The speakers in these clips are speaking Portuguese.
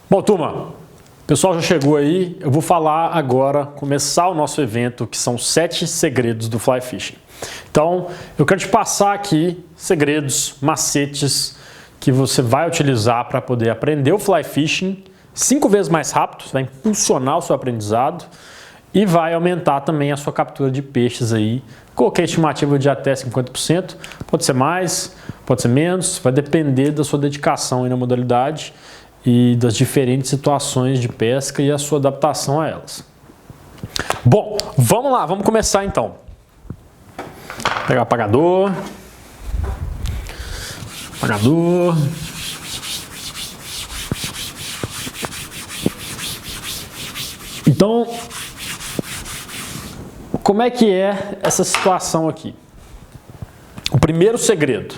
Bom, turma, o pessoal já chegou aí, eu vou falar agora, começar o nosso evento, que são 7 segredos do Fly Fishing. Então, eu quero te passar aqui segredos, macetes, que você vai utilizar para poder aprender o Fly Fishing 5 vezes mais rápido, vai impulsionar o seu aprendizado e vai aumentar também a sua captura de peixes aí. Coloquei estimativa de até 50%, pode ser mais, pode ser menos, vai depender da sua dedicação aí na modalidade e das diferentes situações de pesca e a sua adaptação a elas. Bom, vamos lá, vamos começar então. Vou pegar o apagador. Apagador. Então, como é que é essa situação aqui? O primeiro segredo.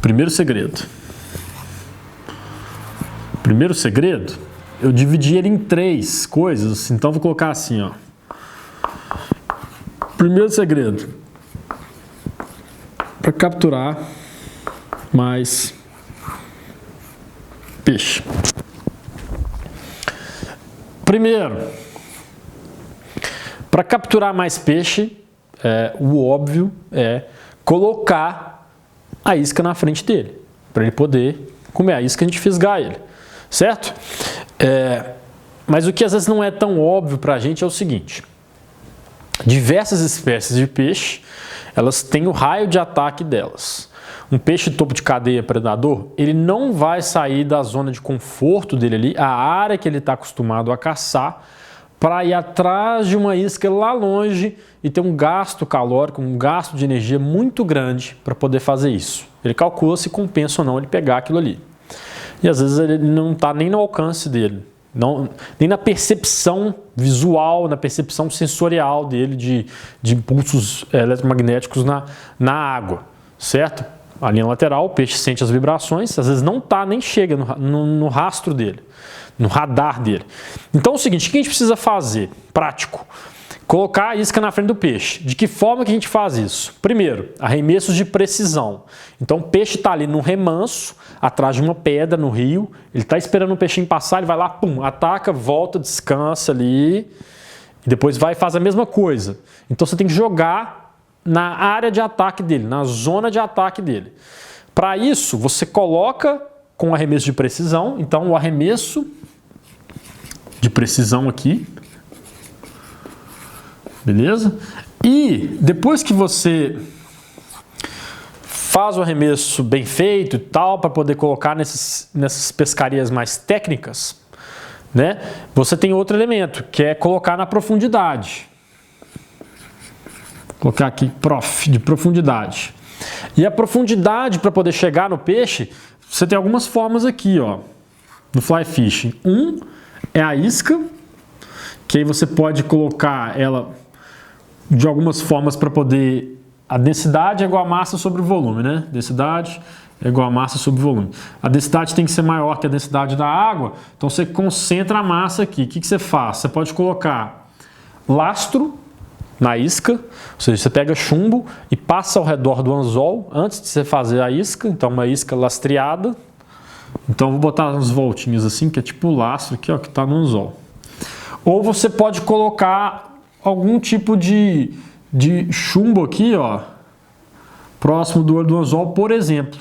Primeiro segredo, eu dividi ele em 3 coisas, então vou colocar assim, ó. Primeiro segredo, para capturar mais peixe. Primeiro, para capturar mais peixe, o óbvio é colocar a isca na frente dele, para ele poder comer a isca e a gente fisgar ele. Certo? Mas o que às vezes não é tão óbvio para a gente é o seguinte: diversas espécies de peixe, elas têm o raio de ataque delas. Um peixe topo de cadeia predador, ele não vai sair da zona de conforto dele ali, a área que ele está acostumado a caçar, para ir atrás de uma isca lá longe e ter um gasto calórico, um gasto de energia muito grande para poder fazer isso. Ele calcula se compensa ou não ele pegar aquilo ali. E às vezes ele não está nem no alcance dele, nem na percepção visual, na percepção sensorial dele de impulsos eletromagnéticos na água, certo? A linha lateral, o peixe sente as vibrações, às vezes não está, nem chega no rastro dele, no radar dele. Então é o seguinte, o que a gente precisa fazer? Prático. Colocar a isca na frente do peixe. De que forma que a gente faz isso? Primeiro, arremessos de precisão. Então o peixe está ali no remanso, atrás de uma pedra no rio, ele está esperando o peixinho passar, ele vai lá, pum, ataca, volta, descansa ali, e depois vai e faz a mesma coisa. Então você tem que jogar na área de ataque dele, na zona de ataque dele. Para isso, você coloca com arremesso de precisão, então o arremesso de precisão aqui, beleza? E depois que você faz o arremesso bem feito e tal, para poder colocar nessas pescarias mais técnicas, né? Você tem outro elemento, que é colocar na profundidade. Vou colocar aqui, de profundidade. E a profundidade para poder chegar no peixe, você tem algumas formas aqui, ó, no Fly Fishing. É a isca, que aí você pode colocar ela de algumas formas para poder... A densidade é igual a massa sobre o volume, né? Densidade é igual a massa sobre o volume. A densidade tem que ser maior que a densidade da água, então você concentra a massa aqui. O que você faz? Você pode colocar lastro na isca, ou seja, você pega chumbo e passa ao redor do anzol antes de você fazer a isca, então uma isca lastreada. Então eu vou botar uns voltinhos assim, que é tipo o lastro aqui, ó, que está no anzol. Ou você pode colocar algum tipo de chumbo aqui, ó, próximo do olho do anzol, por exemplo,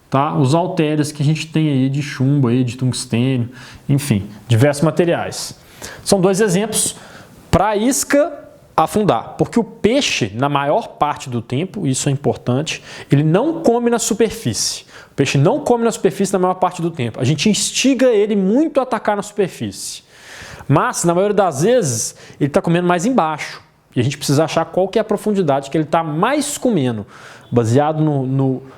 tá? Os halteres que a gente tem aí de chumbo aí, de tungstênio, enfim, diversos materiais. São 2 exemplos para a isca afundar, porque o peixe, na maior parte do tempo, isso é importante, ele não come na superfície. O peixe não come na superfície na maior parte do tempo. A gente instiga ele muito a atacar na superfície. Mas, na maioria das vezes, ele está comendo mais embaixo. E a gente precisa achar qual que é a profundidade que ele está mais comendo, baseado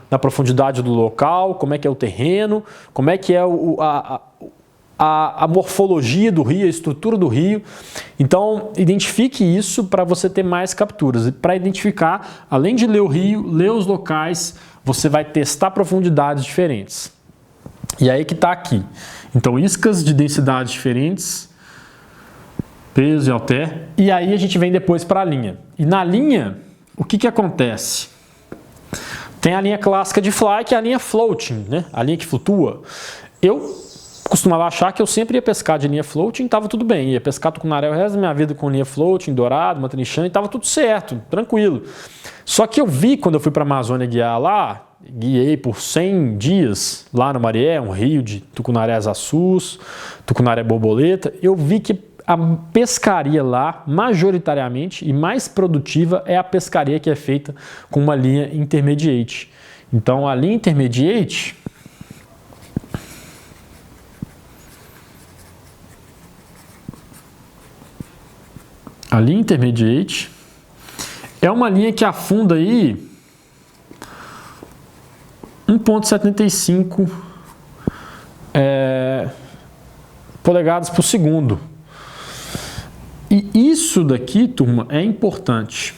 na profundidade do local, como é que é o terreno, como é que é a morfologia do rio, a estrutura do rio. Então, identifique isso para você ter mais capturas. E para identificar, além de ler o rio, ler os locais, você vai testar profundidades diferentes. E aí que está aqui. Então, iscas de densidades diferentes, peso e halter, e aí a gente vem depois para a linha. E na linha, o que acontece? Tem a linha clássica de fly, que é a linha floating, né? A linha que flutua. Eu costumava achar que eu sempre ia pescar de linha floating e estava tudo bem. Ia pescar tucunaré o resto da minha vida com linha floating, dourado, matrinchã, e estava tudo certo, tranquilo. Só que eu vi quando eu fui para a Amazônia guiar lá, guiei por 100 dias lá no Marié, um rio de tucunarés açus, tucunaré borboleta, eu vi que a pescaria lá, majoritariamente e mais produtiva, é a pescaria que é feita com uma linha intermediate. Então, a linha intermediate é uma linha que afunda aí 1,75 polegadas por segundo. E isso daqui, turma, é importante.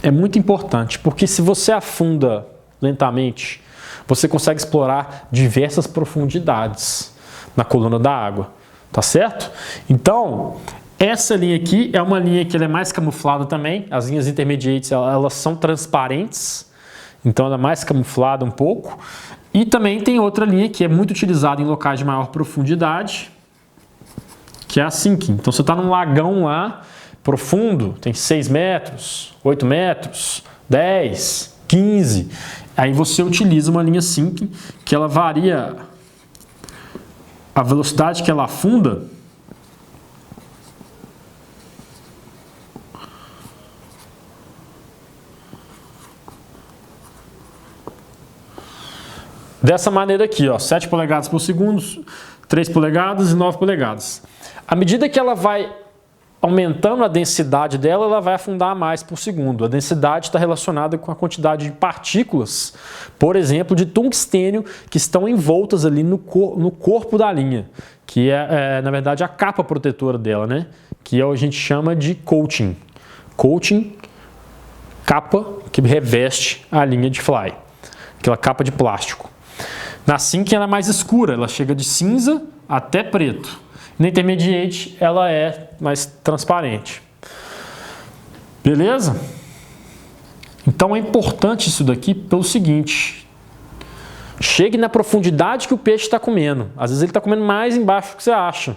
É muito importante, porque se você afunda lentamente, você consegue explorar diversas profundidades na coluna da água, tá certo? Então, essa linha aqui é uma linha que ela é mais camuflada também. As linhas intermediates, elas são transparentes, então ela é mais camuflada um pouco. E também tem outra linha que é muito utilizada em locais de maior profundidade, que é a sinking. Então você está num lagão lá, profundo, tem 6 metros, 8 metros, 10, 15. Aí você utiliza uma linha sinking, que ela varia a velocidade que ela afunda dessa maneira aqui, ó, 7 polegadas por segundo, 3 polegadas e 9 polegadas. À medida que ela vai aumentando a densidade dela, ela vai afundar mais por segundo. A densidade está relacionada com a quantidade de partículas, por exemplo, de tungstênio que estão envoltas ali no corpo da linha, que na verdade, a capa protetora dela, né? Que a gente chama de coating. Coating, capa que reveste a linha de fly, aquela capa de plástico. Na sinking ela é mais escura, ela chega de cinza até preto. Na intermediate ela é mais transparente. Beleza? Então é importante isso daqui pelo seguinte: chegue na profundidade que o peixe está comendo. Às vezes ele está comendo mais embaixo do que você acha.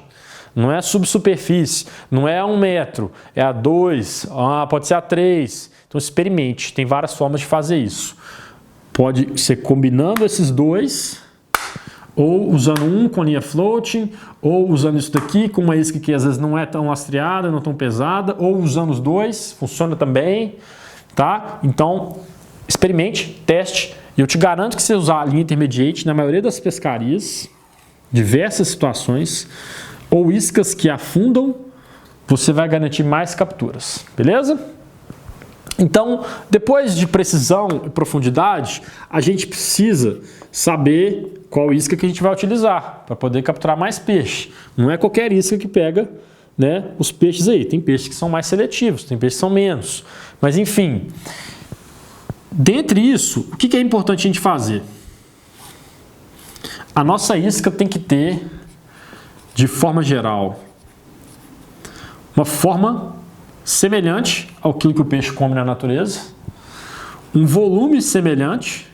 Não é subsuperfície, não é a 1 metro, é a 2, pode ser a 3. Então experimente, tem várias formas de fazer isso. Pode ser combinando esses dois, ou usando um com linha floating, ou usando isso daqui com uma isca que às vezes não é tão lastreada, não tão pesada, ou usando os dois, funciona também, tá? Então, experimente, teste, e eu te garanto que se você usar a linha intermediate, na maioria das pescarias, diversas situações, ou iscas que afundam, você vai garantir mais capturas, beleza? Então, depois de precisão e profundidade, a gente precisa saber qual isca que a gente vai utilizar para poder capturar mais peixe. Não é qualquer isca que pega, né, os peixes aí. Tem peixes que são mais seletivos, tem peixes que são menos. Mas enfim, dentre isso, o que é importante a gente fazer? A nossa isca tem que ter, de forma geral, uma forma semelhante ao que o peixe come na natureza, um volume semelhante,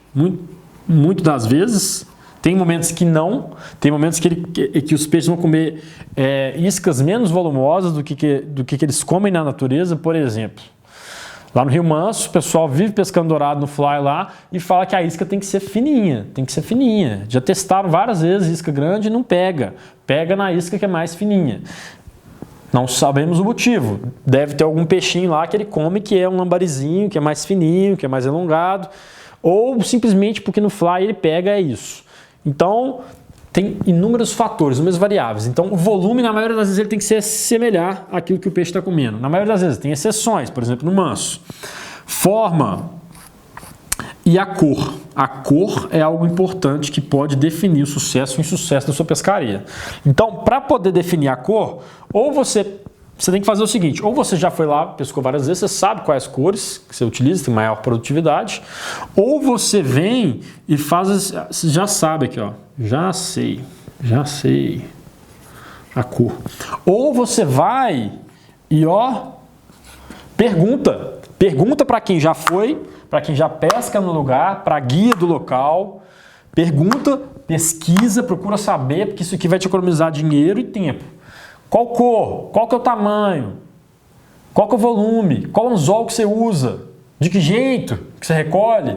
muito das vezes. Tem momentos que não, tem momentos que os peixes vão comer iscas menos volumosas do que eles comem na natureza. Por exemplo, lá no Rio Manso, o pessoal vive pescando dourado no fly lá e fala que a isca tem que ser fininha, Já testaram várias vezes isca grande e não pega. Pega na isca que é mais fininha. Não sabemos o motivo. Deve ter algum peixinho lá que ele come que é um lambarizinho, que é mais fininho, que é mais alongado, ou simplesmente porque no fly ele pega isso. Então, tem inúmeros fatores, inúmeras variáveis. Então, o volume, na maioria das vezes, ele tem que se assemelhar àquilo que o peixe está comendo. Na maioria das vezes, tem exceções, por exemplo, no manso. Forma e a cor. A cor é algo importante que pode definir o sucesso ou insucesso da sua pescaria. Então, para poder definir a cor, ou você tem que fazer o seguinte: ou você já foi lá, pescou várias vezes, você sabe quais cores que você utiliza, tem maior produtividade, ou você vem e faz, você já sabe aqui, ó, já sei a cor. Ou você vai e, ó, pergunta para quem já foi, para quem já pesca no lugar, para a guia do local, pergunta pesquisa, procura saber, porque isso aqui vai te economizar dinheiro e tempo. Qual cor? Qual que é o tamanho? Qual que é o volume? Qual anzol que você usa? De que jeito que você recolhe?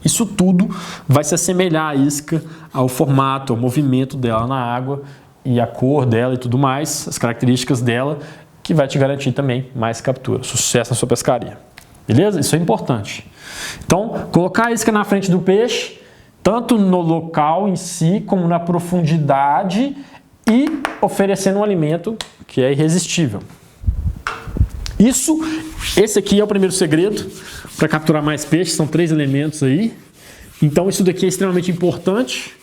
Isso tudo vai se assemelhar à isca, ao formato, ao movimento dela na água e a cor dela e tudo mais, as características dela, que vai te garantir também mais captura, sucesso na sua pescaria. Beleza? Isso é importante. Então, colocar a isca na frente do peixe, tanto no local em si, como na profundidade e oferecendo um alimento que é irresistível. Esse aqui é o primeiro segredo para capturar mais peixes, são 3 elementos aí. Então isso daqui é extremamente importante,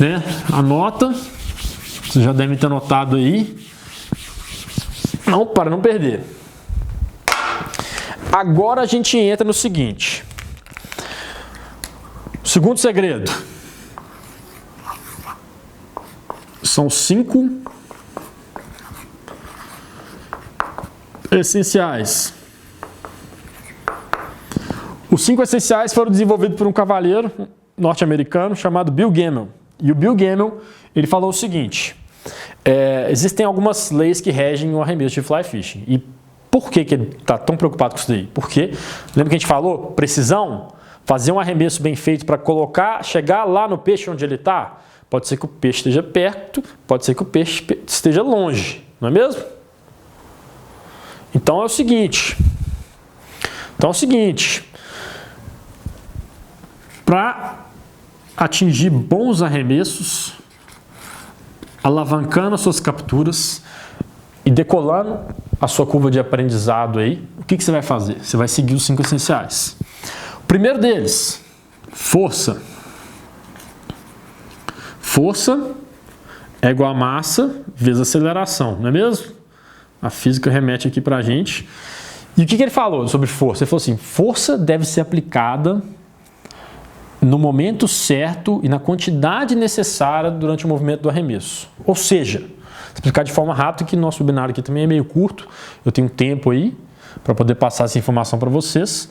né? Anota, vocês já devem ter anotado aí. Não, para não perder. Agora a gente entra no seguinte. O segundo segredo. São 5 essenciais. Os 5 essenciais foram desenvolvidos por um cavaleiro norte-americano chamado Bill Gamel. E o Bill Gamel, ele falou o seguinte: existem algumas leis que regem o arremesso de fly fishing. E por que ele está tão preocupado com isso daí? Porque, lembra que a gente falou? Precisão? Fazer um arremesso bem feito para chegar lá no peixe onde ele está? Pode ser que o peixe esteja perto, pode ser que o peixe esteja longe, não é mesmo? Então é o seguinte, para atingir bons arremessos, alavancando as suas capturas e decolando a sua curva de aprendizado aí, o que você vai fazer? Você vai seguir os 5 essenciais. O primeiro deles, força. Força é igual a massa vezes aceleração, não é mesmo? A física remete aqui pra gente. E o que ele falou sobre força? Ele falou assim: força deve ser aplicada no momento certo e na quantidade necessária durante o movimento do arremesso. Ou seja, explicar de forma rápida, que nosso webinar aqui também é meio curto, eu tenho tempo aí para poder passar essa informação para vocês.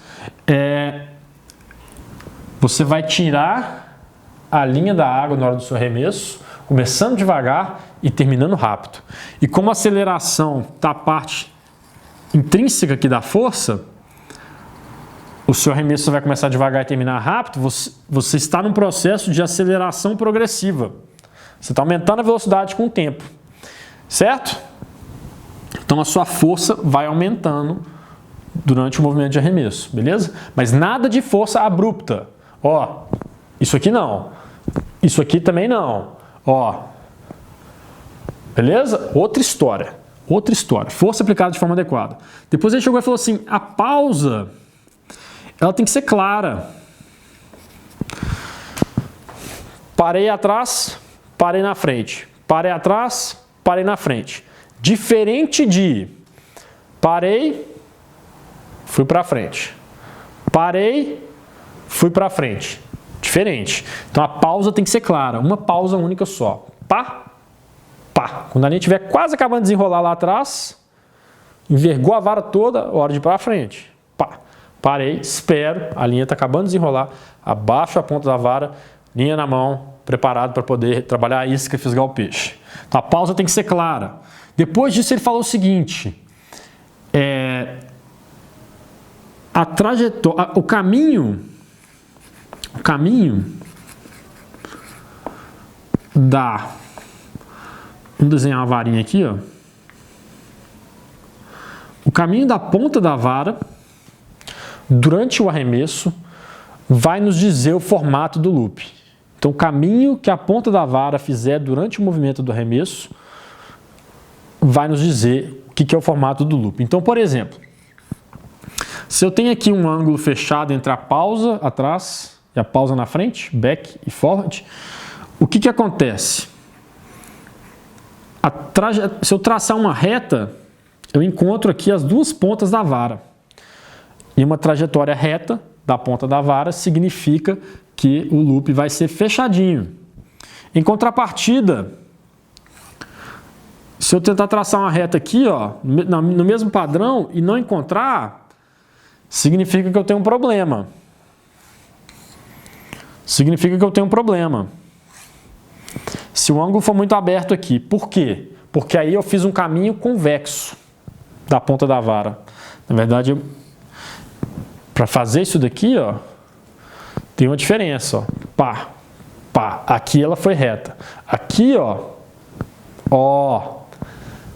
Você vai tirar a linha da água na hora do seu arremesso, começando devagar e terminando rápido. E como a aceleração está a parte intrínseca aqui da força, o seu arremesso vai começar devagar e terminar rápido, você está num processo de aceleração progressiva. Você está aumentando a velocidade com o tempo, certo? Então a sua força vai aumentando durante o movimento de arremesso, beleza? Mas nada de força abrupta. Ó, isso aqui não. Isso aqui também não. Ó, beleza? Outra história. Força aplicada de forma adequada. Depois ele chegou e falou assim: a pausa, ela tem que ser clara. Parei atrás, parei na frente. Parei atrás, parei na frente. Diferente de parei, fui para frente. Parei, fui para frente. Diferente. Então a pausa tem que ser clara. Uma pausa única só. Pá, pá. Quando a linha estiver quase acabando de desenrolar lá atrás, envergou a vara toda, hora de ir para frente. Pá. Parei, espero, a linha está acabando de desenrolar, abaixo a ponta da vara, linha na mão, preparado para poder trabalhar a isca e fisgar o peixe. Então a pausa tem que ser clara. Depois disso ele falou o seguinte: a trajetória, o caminho da... Vamos desenhar uma varinha aqui, ó. O caminho da ponta da vara durante o arremesso vai nos dizer o formato do loop. Então, o caminho que a ponta da vara fizer durante o movimento do arremesso vai nos dizer o que é o formato do loop. Então, por exemplo, se eu tenho aqui um ângulo fechado entre a pausa atrás e a pausa na frente, back e forward, o que acontece? Se eu traçar uma reta, eu encontro aqui as duas pontas da vara. E uma trajetória reta da ponta da vara significa que o loop vai ser fechadinho. Em contrapartida, se eu tentar traçar uma reta aqui, ó, no mesmo padrão e não encontrar, significa que eu tenho um problema. se o ângulo for muito aberto aqui. Por quê? Porque aí eu fiz um caminho convexo da ponta da vara. Na verdade, para fazer isso daqui, ó, tem uma diferença, ó. Pá, pá. Aqui ela foi reta. Aqui, ó,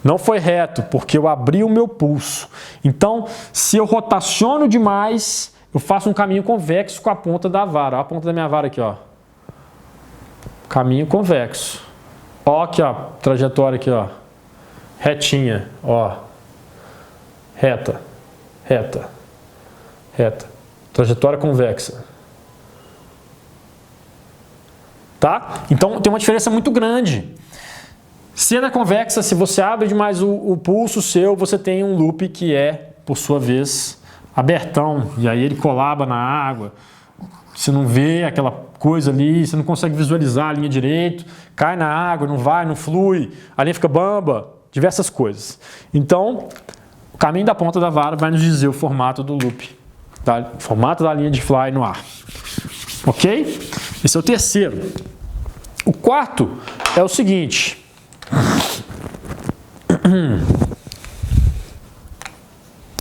não foi reto, porque eu abri o meu pulso. Então, se eu rotaciono demais, eu faço um caminho convexo com a ponta da vara. Ó, a ponta da minha vara aqui, ó. Caminho convexo. Ó, aqui, ó, trajetória aqui, ó. Retinha, ó. Reta, reta, reta. Trajetória convexa. Tá? Então, tem uma diferença muito grande. Se ela é convexa, se você abre demais o pulso seu, você tem um loop que é, por sua vez, abertão. E aí ele colaba na água. Você não vê aquela coisa ali, você não consegue visualizar a linha direito, cai na água, não vai, não flui, a linha fica bamba, diversas coisas. Então, o caminho da ponta da vara vai nos dizer o formato do loop, tá? O formato da linha de fly no ar. Ok? Esse é o terceiro. O quarto é o seguinte.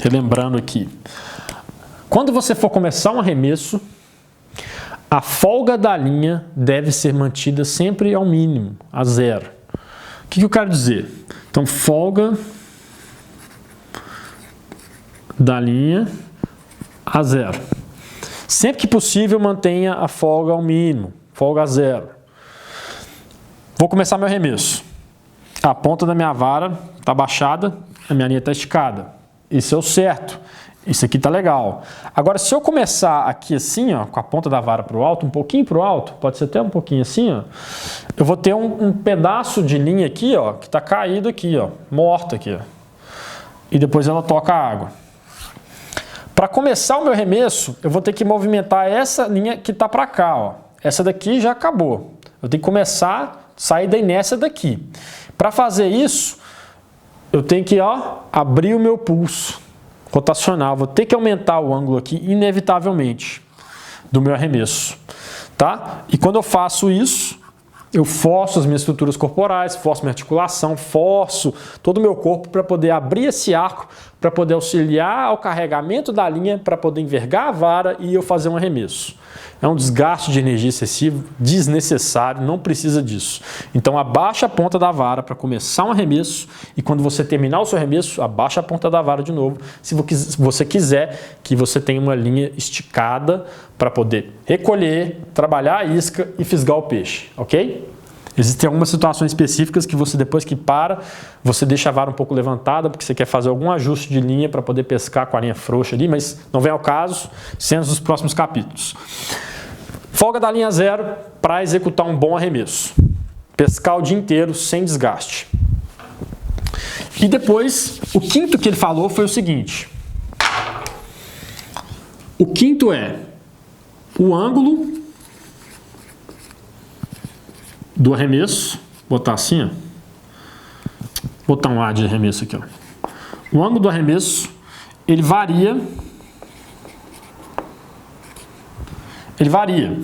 Relembrando aqui. Quando você for começar um arremesso, a folga da linha deve ser mantida sempre ao mínimo, a zero. O que eu quero dizer? Então, folga da linha a zero. Sempre que possível, mantenha a folga ao mínimo, folga a zero. Vou começar meu arremesso. A ponta da minha vara está baixada, a minha linha está esticada. Isso é o certo. Isso aqui tá legal. Agora, se eu começar aqui assim, ó, com a ponta da vara para o alto, um pouquinho para o alto, pode ser até um pouquinho assim, ó, eu vou ter um pedaço de linha aqui, ó, que está caído aqui, ó, morto aqui, ó, e depois ela toca a água. Para começar o meu arremesso, eu vou ter que movimentar essa linha que está para cá, ó. Essa daqui já acabou. Eu tenho que começar a sair da inércia daqui. Para fazer isso, eu tenho que, ó, abrir o meu pulso rotacional, vou ter que aumentar o ângulo aqui, inevitavelmente, do meu arremesso, tá? E quando eu faço isso, eu forço as minhas estruturas corporais, forço minha articulação, forço todo o meu corpo para poder abrir esse arco, para poder auxiliar ao carregamento da linha, para poder envergar a vara e eu fazer um arremesso. É um desgaste de energia excessivo, desnecessário, não precisa disso. Então abaixa a ponta da vara para começar um arremesso e quando você terminar o seu arremesso, abaixa a ponta da vara de novo, se você quiser que você tenha uma linha esticada para poder recolher, trabalhar a isca e fisgar o peixe, ok? Existem algumas situações específicas que você, depois que para, você deixa a vara um pouco levantada, porque você quer fazer algum ajuste de linha para poder pescar com a linha frouxa ali, mas não vem ao caso, cenas dos próximos capítulos. Folga da linha zero para executar um bom arremesso. Pescar o dia inteiro sem desgaste. E depois, o quinto que ele falou foi o seguinte. O quinto é o ângulo do arremesso, botar assim, ó. Botar um A de arremesso aqui, ó. O ângulo do arremesso, ele varia. Ele varia.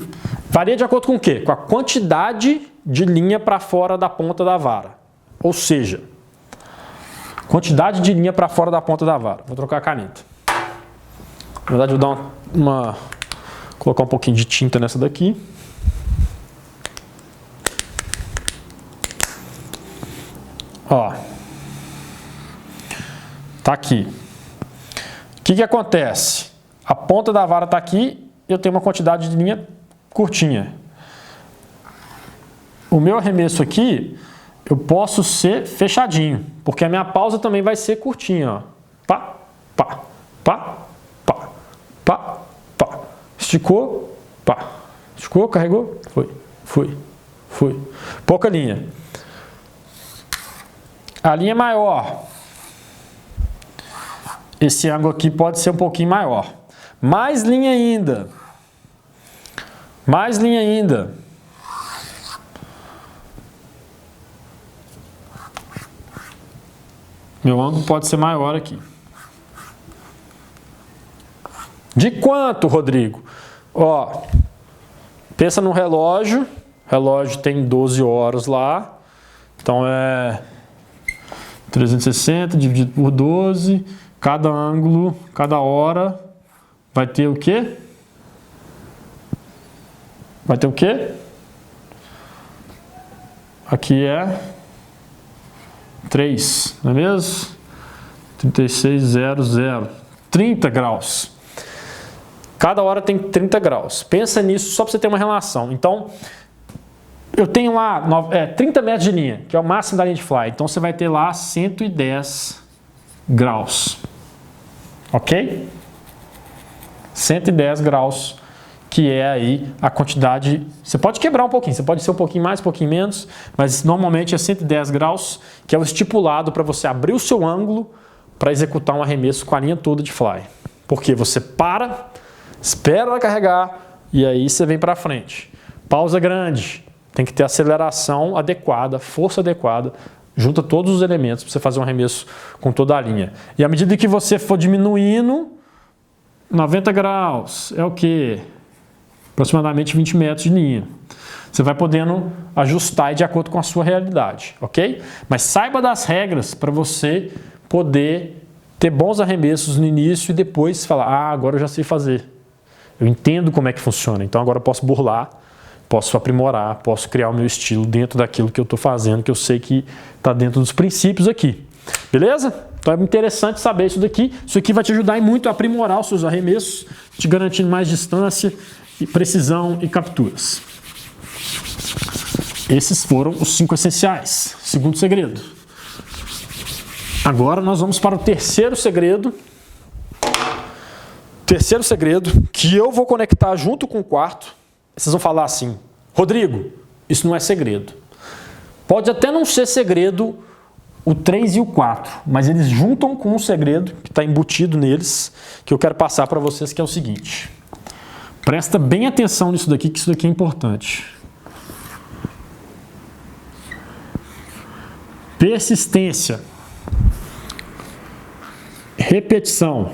Varia de acordo com o quê? Com a quantidade de linha para fora da ponta da vara. Ou seja, quantidade de linha para fora da ponta da vara. Vou trocar a caneta. Na verdade, eu vou dar colocar um pouquinho de tinta nessa daqui. Ó, tá aqui. O que acontece? A ponta da vara tá aqui, eu tenho uma quantidade de linha curtinha. O meu arremesso aqui, eu posso ser fechadinho, porque a minha pausa também vai ser curtinha, ó. Pá, pá, pá, pá, pá, pá. Esticou, pá. Esticou, carregou, foi. Pouca linha. A linha maior, esse ângulo aqui pode ser um pouquinho maior. Mais linha ainda. Mais linha ainda. Meu ângulo pode ser maior aqui. De quanto, Rodrigo? Ó, pensa no relógio. O relógio tem 12 horas lá, então é 360 dividido por 12, cada ângulo, cada hora vai ter o quê? Vai ter o quê? Aqui é 3, não é mesmo? 36,00. 30 graus. Cada hora tem 30 graus. Pensa nisso só para você ter uma relação. Então, eu tenho lá 30 metros de linha, que é o máximo da linha de fly. Então, você vai ter lá 110 graus. Ok? 110 graus, que é aí a quantidade. Você pode quebrar um pouquinho, você pode ser um pouquinho mais, um pouquinho menos, mas normalmente é 110 graus, que é o estipulado para você abrir o seu ângulo para executar um arremesso com a linha toda de fly. Porque você para, espera ela carregar e aí você vem para frente. Pausa grande, tem que ter aceleração adequada, força adequada, junta todos os elementos para você fazer um arremesso com toda a linha. E à medida que você for diminuindo, 90 graus é o quê? Aproximadamente 20 metros de linha. Você vai podendo ajustar de acordo com a sua realidade, ok? Mas saiba das regras para você poder ter bons arremessos no início e depois falar, agora eu já sei fazer. Eu entendo como é que funciona, então agora eu posso burlar, posso aprimorar, posso criar o meu estilo dentro daquilo que eu estou fazendo, que eu sei que está dentro dos princípios aqui. Beleza? Então é interessante saber isso daqui. Isso aqui vai te ajudar muito a aprimorar os seus arremessos, te garantindo mais distância, e precisão e capturas. Esses foram os 5 essenciais. Segundo segredo. Agora nós vamos para o terceiro segredo. Terceiro segredo, que eu vou conectar junto com o quarto. Vocês vão falar assim, Rodrigo, isso não é segredo. Pode até não ser segredo o 3 e o 4, mas eles juntam com um segredo que está embutido neles, que eu quero passar para vocês, que é o seguinte. Presta bem atenção nisso daqui, que isso daqui é importante. Persistência. Repetição.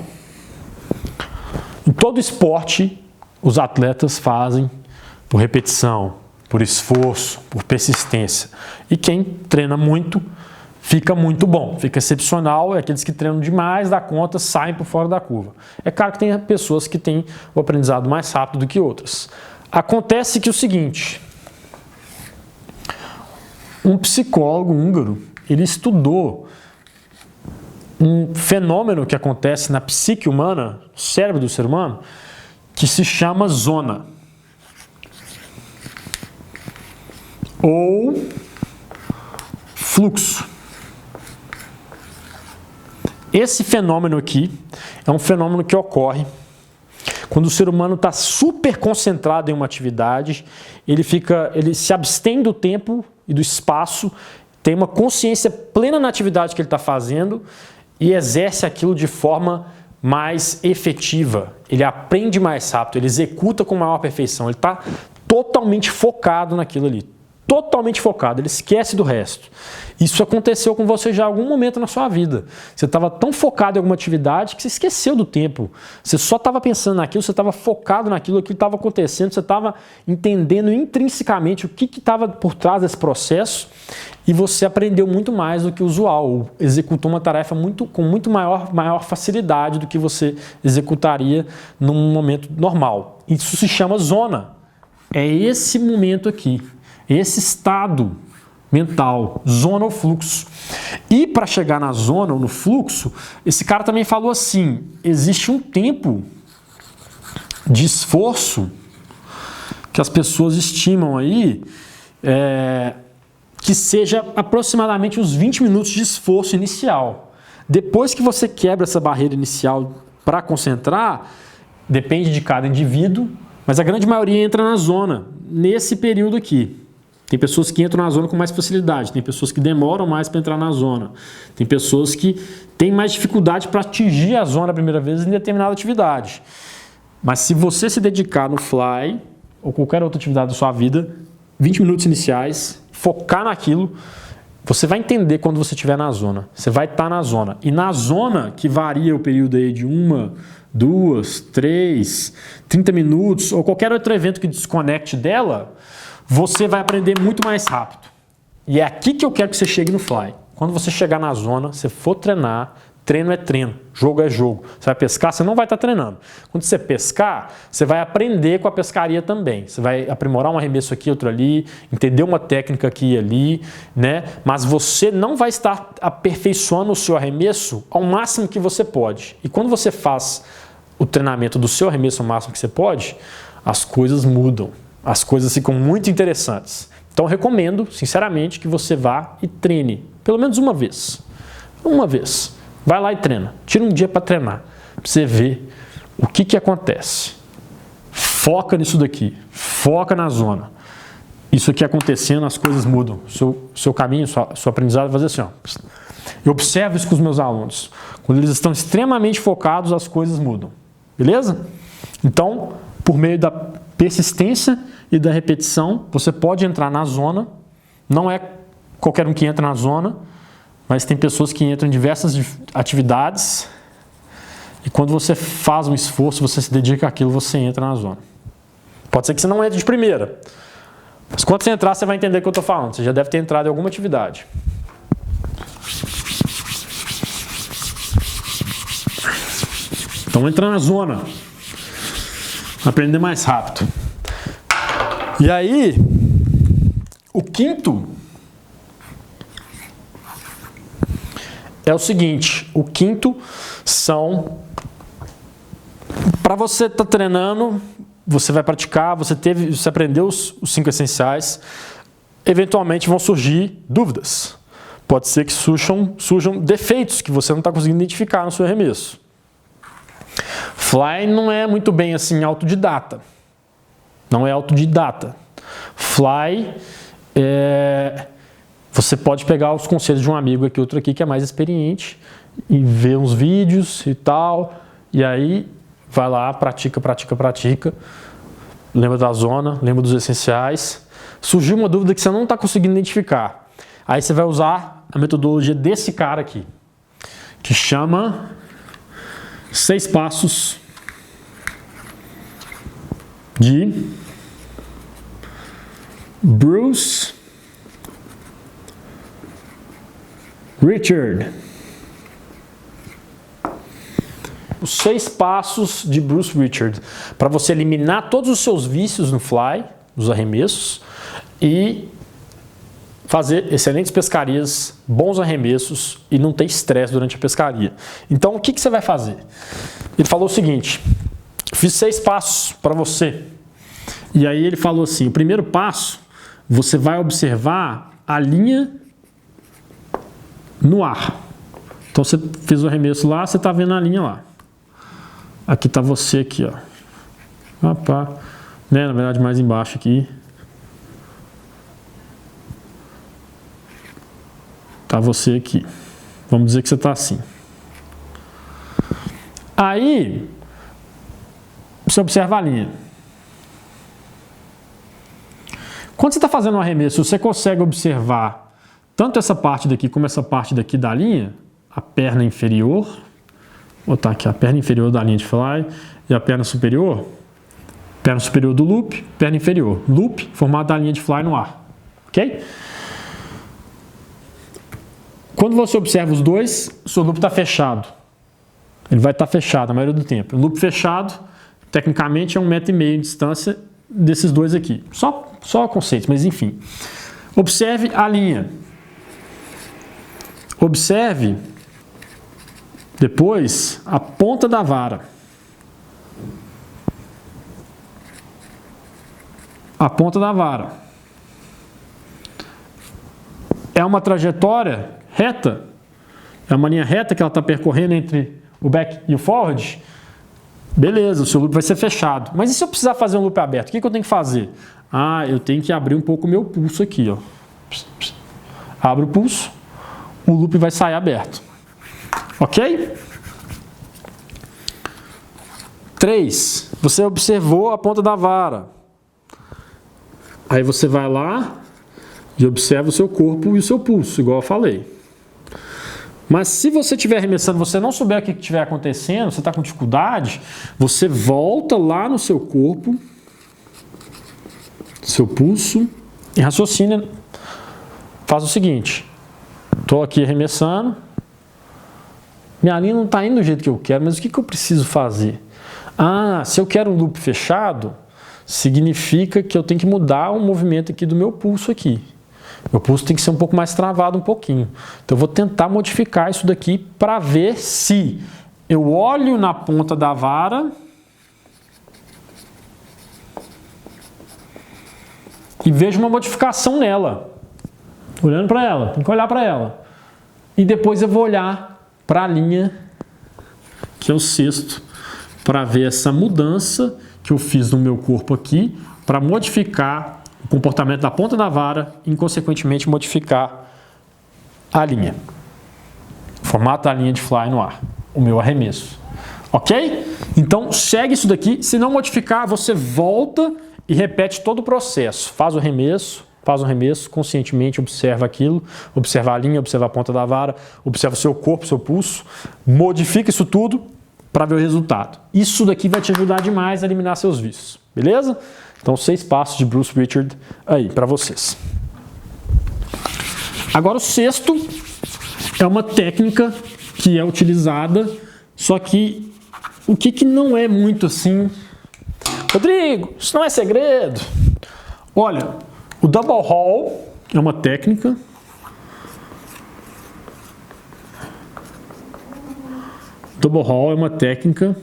Em todo esporte, os atletas fazem por repetição, por esforço, por persistência. E quem treina muito, fica muito bom, fica excepcional. É aqueles que treinam demais da conta, saem por fora da curva. É claro que tem pessoas que têm o aprendizado mais rápido do que outras. Acontece que o seguinte, um psicólogo húngaro, ele estudou um fenômeno que acontece na psique humana, no cérebro do ser humano, que se chama zona. Ou fluxo. Esse fenômeno aqui é um fenômeno que ocorre quando o ser humano está super concentrado em uma atividade, ele se abstém do tempo e do espaço, tem uma consciência plena na atividade que ele está fazendo e exerce aquilo de forma mais efetiva. Ele aprende mais rápido, ele executa com maior perfeição, ele está totalmente focado naquilo ali. Totalmente focado, ele esquece do resto. Isso aconteceu com você já em algum momento na sua vida. Você estava tão focado em alguma atividade que você esqueceu do tempo. Você só estava pensando naquilo, você estava focado naquilo, aquilo estava acontecendo, você estava entendendo intrinsecamente o que estava por trás desse processo e você aprendeu muito mais do que o usual. Executou uma tarefa com muito maior facilidade do que você executaria num momento normal. Isso se chama zona. É esse momento aqui. Esse estado mental, zona ou fluxo. E para chegar na zona ou no fluxo, esse cara também falou assim, existe um tempo de esforço que as pessoas estimam aí, que seja aproximadamente uns 20 minutos de esforço inicial. Depois que você quebra essa barreira inicial para concentrar, depende de cada indivíduo, mas a grande maioria entra na zona, nesse período aqui. Tem pessoas que entram na zona com mais facilidade, tem pessoas que demoram mais para entrar na zona, tem pessoas que têm mais dificuldade para atingir a zona a primeira vez em determinada atividade. Mas se você se dedicar no fly ou qualquer outra atividade da sua vida, 20 minutos iniciais, focar naquilo, você vai entender quando você estiver na zona. Você vai estar na zona. E na zona, que varia o período aí de 1, 2, 3, 30 minutos, ou qualquer outro evento que desconecte dela, você vai aprender muito mais rápido. E é aqui que eu quero que você chegue no fly. Quando você chegar na zona, você for treinar, treino é treino, jogo é jogo. Você vai pescar, você não vai estar treinando. Quando você pescar, você vai aprender com a pescaria também. Você vai aprimorar um arremesso aqui, outro ali, entender uma técnica aqui e ali, né? Mas você não vai estar aperfeiçoando o seu arremesso ao máximo que você pode. E quando você faz o treinamento do seu arremesso ao máximo que você pode, as coisas mudam. As coisas ficam muito interessantes. Então, eu recomendo, sinceramente, que você vá e treine, pelo menos uma vez. Uma vez. Vai lá e treina. Tira um dia para treinar, para você ver o que acontece. Foca nisso daqui. Foca na zona. Isso aqui acontecendo, as coisas mudam. Seu caminho, sua aprendizado vai fazer assim, ó. Eu observo isso com os meus alunos. Quando eles estão extremamente focados, as coisas mudam. Beleza? Então, por meio da persistência e da repetição, você pode entrar na zona. Não é qualquer um que entra na zona, mas tem pessoas que entram em diversas atividades e quando você faz um esforço, você se dedica àquilo, você entra na zona. Pode ser que você não entre de primeira, mas quando você entrar, você vai entender o que eu estou falando. Você já deve ter entrado em alguma atividade. Então entra na zona. Aprender mais rápido. E aí, o quinto é o seguinte, o quinto são, para você estar treinando, você vai praticar, você aprendeu os 5 essenciais, eventualmente vão surgir dúvidas. Pode ser que surjam defeitos que você não está conseguindo identificar no seu arremesso. Fly não é muito bem assim autodidata. Não é autodidata. Fly você pode pegar os conselhos de um amigo aqui, outro aqui que é mais experiente e ver uns vídeos e tal, e aí vai lá, pratica. Lembra da zona, lembra dos essenciais. Surgiu uma dúvida que você não está conseguindo identificar. Aí você vai usar a metodologia desse cara aqui, que chama 6 passos de Bruce Richard. Os 6 passos de Bruce Richard para você eliminar todos os seus vícios no fly, nos arremessos, e fazer excelentes pescarias, bons arremessos e não ter estresse durante a pescaria. Então, o que você vai fazer? Ele falou o seguinte, fiz 6 passos para você. E aí ele falou assim, o primeiro passo, você vai observar a linha no ar. Então, você fez o arremesso lá, você está vendo a linha lá. Aqui está você aqui, ó. Opa. Né? Na verdade, mais embaixo aqui. Tá você aqui. Vamos dizer que você está assim. Aí, você observa a linha. Quando você está fazendo um arremesso, você consegue observar tanto essa parte daqui como essa parte daqui da linha, a perna inferior. Vou botar aqui a perna inferior da linha de fly e a perna superior do loop, perna inferior. Loop formado da linha de fly no ar. Ok? Quando você observa os dois, o seu loop está fechado. Ele vai estar fechado a maioria do tempo. O loop fechado, tecnicamente, é 1,5 metro de distância desses dois aqui. Só conceitos, mas enfim. Observe a linha. Observe depois a ponta da vara. A ponta da vara. É uma trajetória reta? É uma linha reta que ela está percorrendo entre o back e o forward? Beleza, o seu loop vai ser fechado. Mas e se eu precisar fazer um loop aberto? O que eu tenho que fazer? Ah, eu tenho que abrir um pouco o meu pulso aqui, ó. Abro o pulso, o loop vai sair aberto. Ok? 3. Você observou a ponta da vara. Aí você vai lá e observa o seu corpo e o seu pulso, igual eu falei. Mas se você estiver arremessando, você não souber o que estiver acontecendo, você está com dificuldade, você volta lá no seu corpo, seu pulso, E raciocina, faz o seguinte, estou aqui arremessando, minha linha não está indo do jeito que eu quero, mas o que eu preciso fazer? Ah, se eu quero um loop fechado, significa que eu tenho que mudar o movimento aqui do meu pulso aqui. Meu pulso tem que ser um pouco mais travado um pouquinho. Então eu vou tentar modificar isso daqui para ver se eu olho na ponta da vara e vejo uma modificação nela. Olhando para ela, tem que olhar para ela. E depois eu vou olhar para a linha, que é o sexto, para ver essa mudança que eu fiz no meu corpo aqui, para modificar o comportamento da ponta da vara e, consequentemente, modificar a linha. O formato da linha de fly no ar, o meu arremesso. Ok? Então, segue isso daqui. Se não modificar, você volta e repete todo o processo. Faz o arremesso, conscientemente observa aquilo, observa a linha, observa a ponta da vara, observa o seu corpo, seu pulso, modifica isso tudo para ver o resultado. Isso daqui vai te ajudar demais a eliminar seus vícios, beleza? Então 6 passos de Bruce Richard aí para vocês. Agora o sexto é uma técnica que é utilizada, só que o que não é muito assim... Rodrigo, isso não é segredo. Olha, o double haul é uma técnica. Double haul é uma técnica.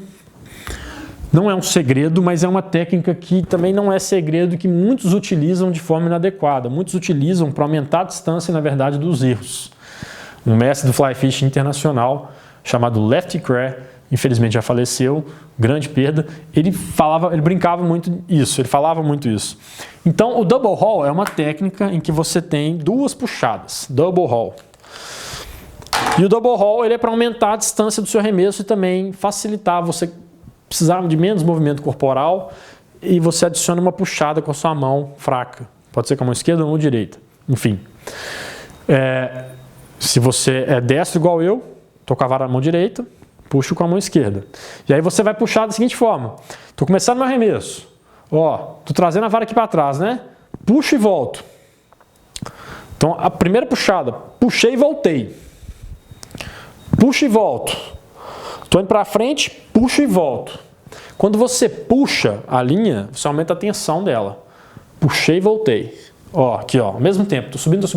Não é um segredo, mas é uma técnica que também não é segredo, que muitos utilizam de forma inadequada. Muitos utilizam para aumentar a distância, na verdade, dos erros. Um mestre do fly fishing internacional chamado Lefty Kreh, infelizmente já faleceu, grande perda, ele brincava muito isso, ele falava muito isso. Então o double haul é uma técnica em que você tem 2 puxadas, double haul. E o double haul ele é para aumentar a distância do seu arremesso e também facilitar você precisar de menos movimento corporal, e você adiciona uma puxada com a sua mão fraca. Pode ser com a mão esquerda ou a mão direita, enfim. Se você é destro igual eu, tô com a vara na mão direita, puxo com a mão esquerda. E aí você vai puxar da seguinte forma. Tô começando meu arremesso. Ó, tô trazendo a vara aqui para trás, né? Puxo e volto. Então, a primeira puxada, puxei e voltei. Puxo e volto. Tô indo para frente, puxo e volto. Quando você puxa a linha, você aumenta a tensão dela. Puxei e voltei. Ó, aqui ó, ao mesmo tempo, tô subindo,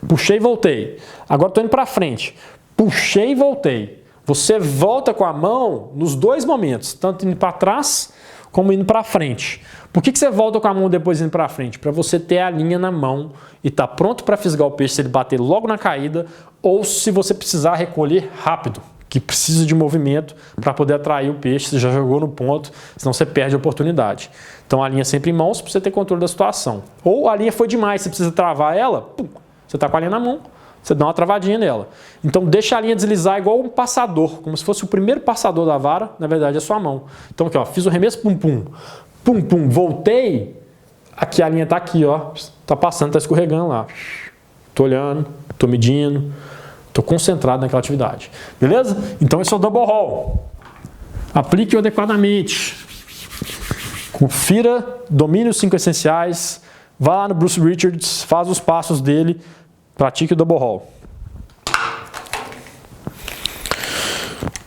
puxei e voltei. Agora tô indo para frente. Puxei e voltei. Você volta com a mão nos 2 momentos, tanto indo para trás como indo para frente. Por que você volta com a mão depois indo para frente? Para você ter a linha na mão e estar pronto para fisgar o peixe se ele bater logo na caída, ou se você precisar recolher rápido, que precisa de movimento para poder atrair o peixe, você já jogou no ponto, senão você perde a oportunidade. Então a linha sempre em mãos para você ter controle da situação. Ou a linha foi demais, você precisa travar ela, pum, você está com a linha na mão. Você dá uma travadinha nela. Então deixa a linha deslizar igual um passador, como se fosse o primeiro passador da vara, na verdade é a sua mão. Então aqui ó, fiz o arremesso, pum pum, pum pum, voltei, aqui a linha tá aqui ó, tá passando, tá escorregando lá. Tô olhando, tô medindo, tô concentrado naquela atividade. Beleza? Então esse é o double haul. Aplique-o adequadamente. Confira, domine os 5 essenciais, vá lá no Bruce Richards, faz os passos dele, pratique o double haul.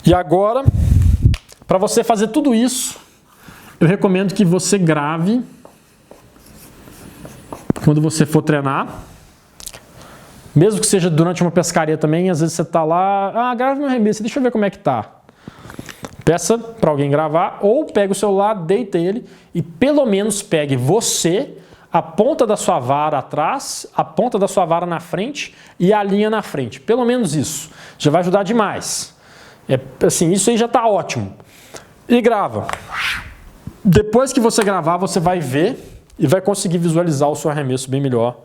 E agora, para você fazer tudo isso, eu recomendo que você grave quando você for treinar. Mesmo que seja durante uma pescaria também, às vezes você está lá, grave meu arremesso, deixa eu ver como é que tá. Peça para alguém gravar, ou pega o celular, deita ele e pelo menos pegue você, a ponta da sua vara atrás, a ponta da sua vara na frente e a linha na frente. Pelo menos isso. Já vai ajudar demais. Assim, isso aí já está ótimo. E grava. Depois que você gravar, você vai ver e vai conseguir visualizar o seu arremesso bem melhor.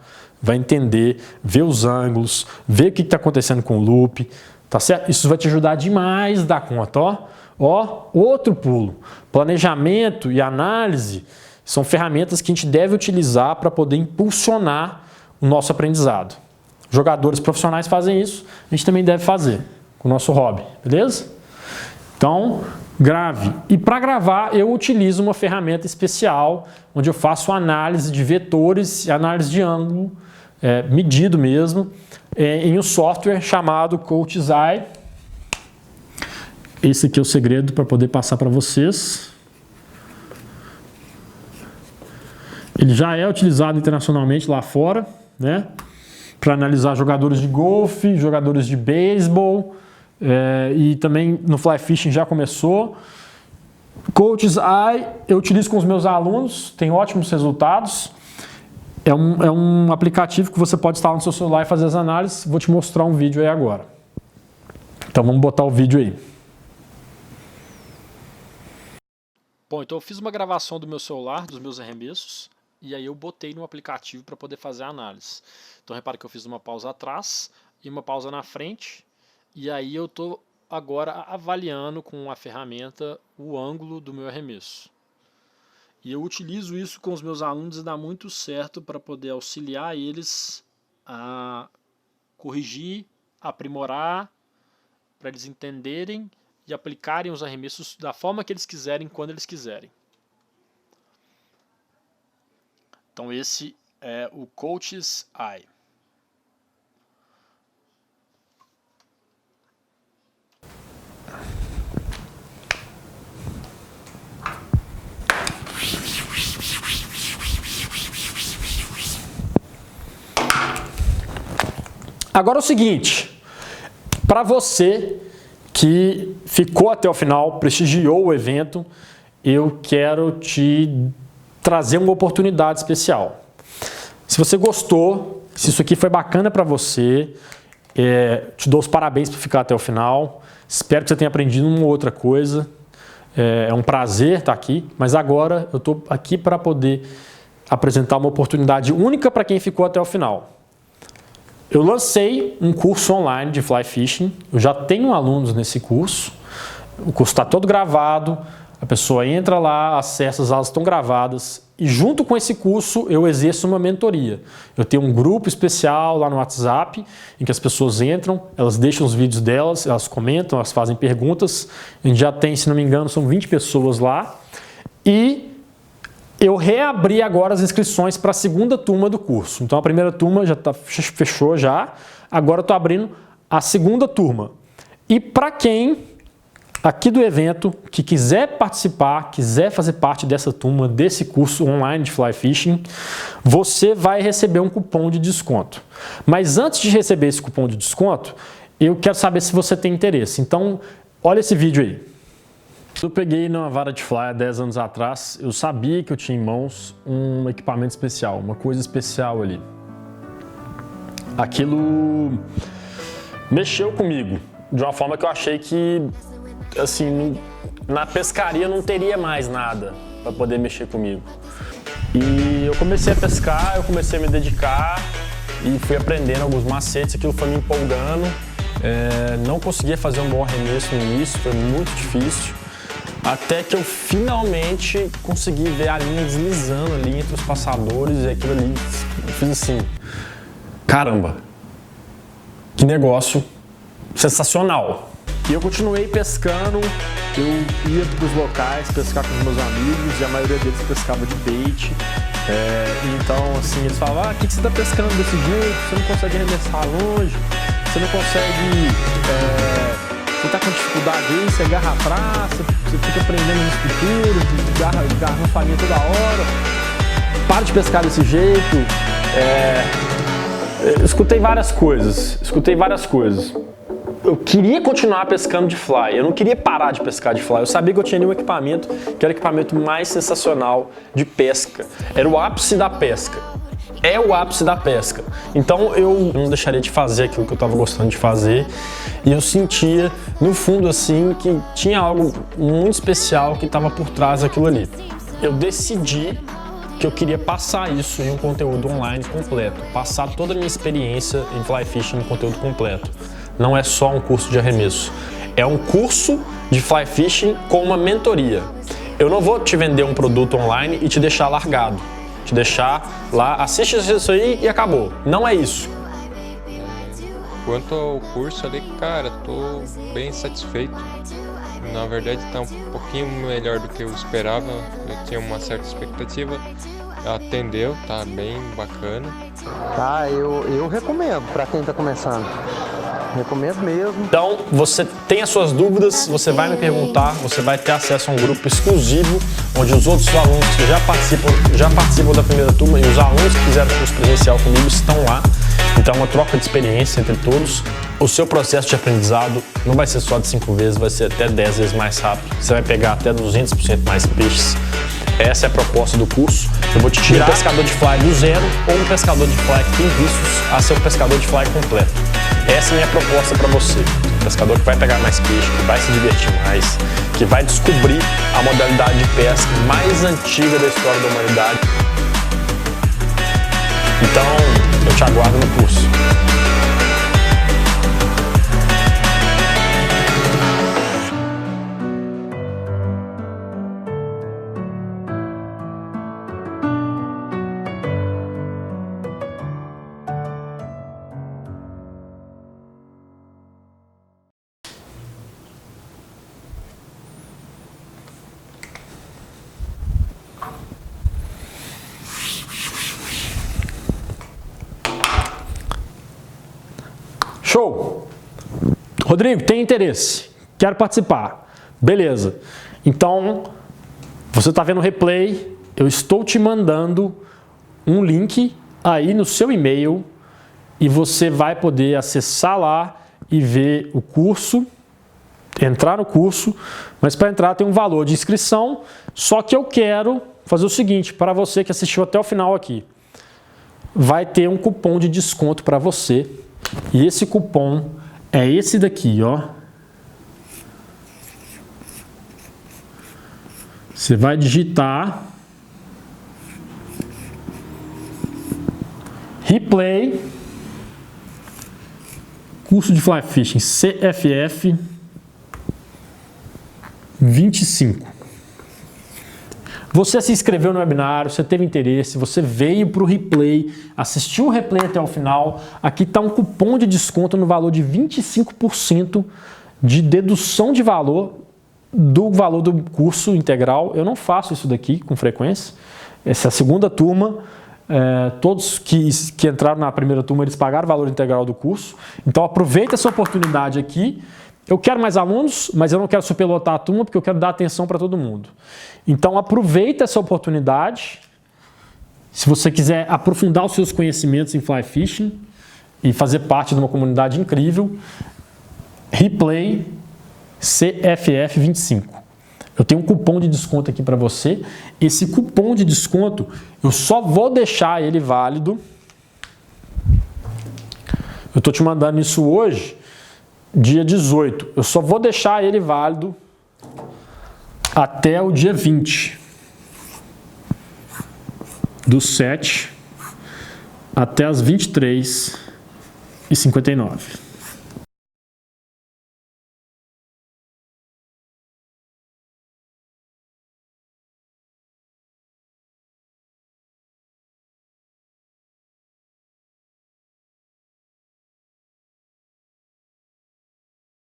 Vai entender, ver os ângulos, ver o que está acontecendo com o loop. Tá certo? Isso vai te ajudar demais a dar conta. Ó, outro pulo. Planejamento e análise são ferramentas que a gente deve utilizar para poder impulsionar o nosso aprendizado. Jogadores profissionais fazem isso, a gente também deve fazer com o nosso hobby, beleza? Então, grave. E para gravar eu utilizo uma ferramenta especial, onde eu faço análise de vetores e análise de ângulo, medido mesmo, em um software chamado CoachesEye. Esse aqui é o segredo para poder passar para vocês. Ele já é utilizado internacionalmente lá fora, né? Para analisar jogadores de golfe, jogadores de beisebol, e também no fly fishing já começou. CoachesEye eu utilizo com os meus alunos, tem ótimos resultados. É um aplicativo que você pode instalar no seu celular e fazer as análises. Vou te mostrar um vídeo aí agora. Então vamos botar o vídeo aí. Bom, então eu fiz uma gravação do meu celular, dos meus arremessos, e aí eu botei no aplicativo para poder fazer a análise. Então repara que eu fiz uma pausa atrás e uma pausa na frente, e aí eu estou agora avaliando com a ferramenta o ângulo do meu arremesso. E eu utilizo isso com os meus alunos e dá muito certo para poder auxiliar eles a corrigir, aprimorar, para eles entenderem e aplicarem os arremessos da forma que eles quiserem, quando eles quiserem. Então esse é o CoachesEye. Agora é o seguinte, para você que ficou até o final, prestigiou o evento, eu quero te trazer uma oportunidade especial. Se você gostou, se isso aqui foi bacana para você, te dou os parabéns por ficar até o final. Espero que você tenha aprendido uma ou outra coisa. É um prazer estar aqui, mas agora eu estou aqui para poder apresentar uma oportunidade única para quem ficou até o final. Eu lancei um curso online de fly fishing, eu já tenho alunos nesse curso, o curso está todo gravado, a pessoa entra lá, acessa, as aulas estão gravadas e junto com esse curso eu exerço uma mentoria. Eu tenho um grupo especial lá no WhatsApp em que as pessoas entram, elas deixam os vídeos delas, elas comentam, elas fazem perguntas, a gente já tem, se não me engano, são 20 pessoas lá e eu reabri agora as inscrições para a segunda turma do curso. Então a primeira turma já fechou já, agora eu estou abrindo a segunda turma. E para quem aqui do evento que quiser participar, quiser fazer parte dessa turma, desse curso online de fly fishing, você vai receber um cupom de desconto. Mas antes de receber esse cupom de desconto, eu quero saber se você tem interesse. Então olha esse vídeo aí. Eu peguei numa vara de fly há 10 anos atrás, eu sabia que eu tinha em mãos um equipamento especial, uma coisa especial ali. Aquilo mexeu comigo, de uma forma que eu achei que, assim, na pescaria não teria mais nada para poder mexer comigo. E eu comecei a pescar, eu comecei a me dedicar e fui aprendendo alguns macetes, aquilo foi me empolgando. Não conseguia fazer um bom arremesso no início, foi muito difícil. Até que eu finalmente consegui ver a linha deslizando ali entre os passadores e aquilo ali, eu fiz assim, caramba, que negócio sensacional. E eu continuei pescando, eu ia para os locais pescar com os meus amigos e a maioria deles pescava de bait. Então assim, eles falavam, por que você está pescando desse jeito? Você não consegue arremessar longe, você não consegue... Você está com dificuldade aí, você agarra a praça, você fica prendendo nos picuros, agarra farinha toda hora. Para de pescar desse jeito. Eu escutei várias coisas. Eu queria continuar pescando de fly, eu não queria parar de pescar de fly. Eu sabia que eu tinha um equipamento que era o equipamento mais sensacional de pesca. Era o ápice da pesca. É o ápice da pesca. Então eu não deixaria de fazer aquilo que eu estava gostando de fazer. E eu sentia, no fundo, assim, que tinha algo muito especial que estava por trás daquilo ali. Eu decidi que eu queria passar isso em um conteúdo online completo. Passar toda a minha experiência em fly fishing em conteúdo completo. Não é só um curso de arremesso. É um curso de fly fishing com uma mentoria. Eu não vou te vender um produto online e te deixar largado. Te deixar lá, assiste isso aí e acabou. Não é isso. Quanto ao curso ali, cara, tô bem satisfeito. Na verdade está um pouquinho melhor do que eu esperava, eu tinha uma certa expectativa. Atendeu, tá bem bacana. Tá, eu recomendo para quem tá começando. Recomendo mesmo. Então, você tem as suas dúvidas, você vai me perguntar, você vai ter acesso a um grupo exclusivo, onde os outros alunos que já participam da primeira turma e os alunos que fizeram curso presencial comigo estão lá. Então, é uma troca de experiência entre todos. O seu processo de aprendizado não vai ser só de 5 vezes, vai ser até 10 vezes mais rápido. Você vai pegar até 200% mais peixes. Essa é a proposta do curso. Eu vou te tirar um pescador de fly do zero ou um pescador de fly que tem vícios a ser um pescador de fly completo. Essa é a minha proposta para você. Um pescador que vai pegar mais peixe, que vai se divertir mais, que vai descobrir a modalidade de pesca mais antiga da história da humanidade. Então, eu te aguardo no curso. Show! Rodrigo, tem interesse? Quero participar. Beleza. Então, você está vendo o replay, eu estou te mandando um link aí no seu e-mail e você vai poder acessar lá e ver o curso, entrar no curso, mas para entrar tem um valor de inscrição, só que eu quero fazer o seguinte, para você que assistiu até o final aqui, vai ter um cupom de desconto para você. E esse cupom é esse daqui, ó. Você vai digitar Replay curso de Fly Fishing CFF 25. Você se inscreveu no webinário, você teve interesse, você veio para o replay, assistiu o replay até o final. Aqui está um cupom de desconto no valor de 25% de dedução de valor do curso integral. Eu não faço isso daqui com frequência. Essa é a segunda turma. Todos que entraram na primeira turma, eles pagaram o valor integral do curso. Então aproveita essa oportunidade aqui. Eu quero mais alunos, mas eu não quero superlotar a turma porque eu quero dar atenção para todo mundo. Então aproveita essa oportunidade. Se você quiser aprofundar os seus conhecimentos em fly fishing e fazer parte de uma comunidade incrível, Replay CFF 25. Eu tenho um cupom de desconto aqui para você. Esse cupom de desconto, eu só vou deixar ele válido. Eu estou te mandando isso hoje, dia 18. Eu só vou deixar ele válido até o dia 20. Do 7 até as 23h59.